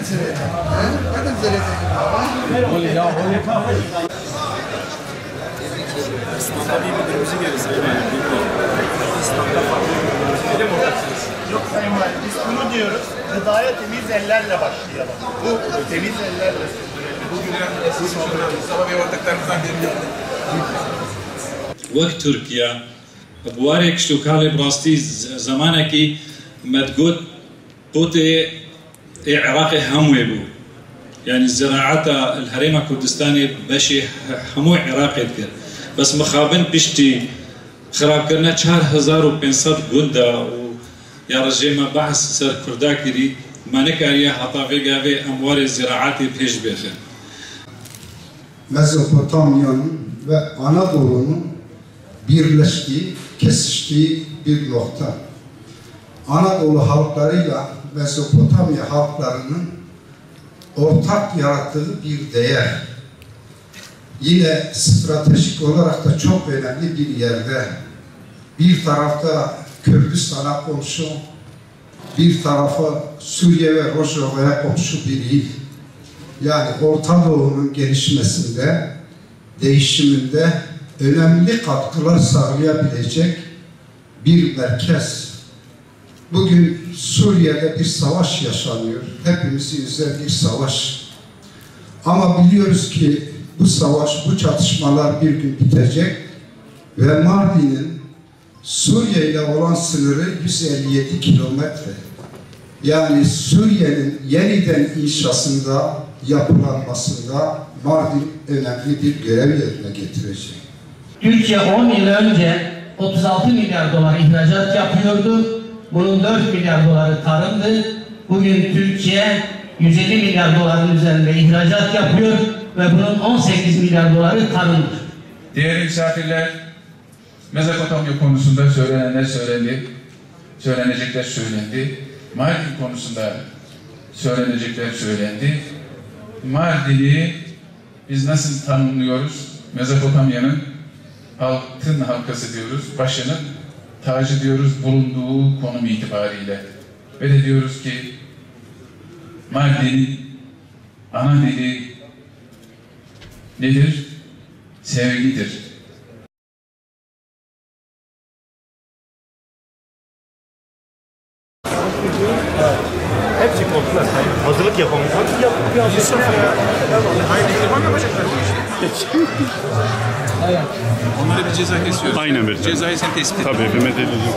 Teşekkür ederim. İslam'da bir müdürümüzü görürüz. İslam'da farklı bir müdürümüzü öyle mi olacaksınız? Yok Sayın Valim, biz bunu diyoruz. Gıdaya temiz ellerle başlayalım. Bu temiz ellerle. Bugün siz Mustafa Bey ortaklarımızdan dinliyoruz. وقت تركيا بوارك شتوكالي براستي زمانكي متقود بوتي عراقي هموي بو يعني الزراعة الهريمة كردستاني بشي همو عراقي تكر بس مخابن بشتي خراب كرنا 4500 قندا يا رجيما بحث سر كردا كري ما نكاريا حتى في اموال الزراعاتي بيش بيخر Mezopotamya'nın ve Anadolu'nun birleştiği, kesiştiği bir nokta. Anadolu halklarıyla Mezopotamya halklarının ortak yarattığı bir değer. Yine stratejik olarak da çok önemli bir yerde. Bir tarafta Kürdistan'a komşu, bir tarafa Suriye ve Rojava'ya komşu bir il. Yani Orta Doğu'nun gelişmesinde, değişiminde önemli katkılar sağlayabilecek bir merkez. Bugün Suriye'de bir savaş yaşanıyor. Hepimizi üzen bir savaş. Ama biliyoruz ki bu savaş, bu çatışmalar bir gün bitecek ve Mardin'in Suriye ile olan sınırı 157 kilometre. Yani Suriye'nin yeniden inşasında, yapılanmasında Mardin önemli bir görev yerine getirecek. Türkiye 10 yıl önce 36 milyar dolar ihracat yapıyordu. Bunun 4 milyar doları tarımdı. Bugün Türkiye 150 milyar doların üzerinde ihracat yapıyor ve bunun 18 milyar doları tarımdır. Değerli misafirler, Mezopotamya konusunda söylenenler söylendi, söylenecekler söylendi. Mardin konusunda söylenecekler söylendi. Mardin'i biz nasıl tanımlıyoruz? Mezopotamya'nın altın halkası diyoruz, başının tacı diyoruz bulunduğu konum itibariyle. Ve de diyoruz ki Mardin'in ana dili nedir? Sevgidir. Hepsi kontrol. Hazırlık yapamıyorlar. Yapamıyorlar. Aynı ihtimal yapacaklar bu işi. Onlara bir ceza kesiyoruz. Aynen vereceğim. Cezayı sen tespit et. Tabii, Mehmet Eylül'cüğüm.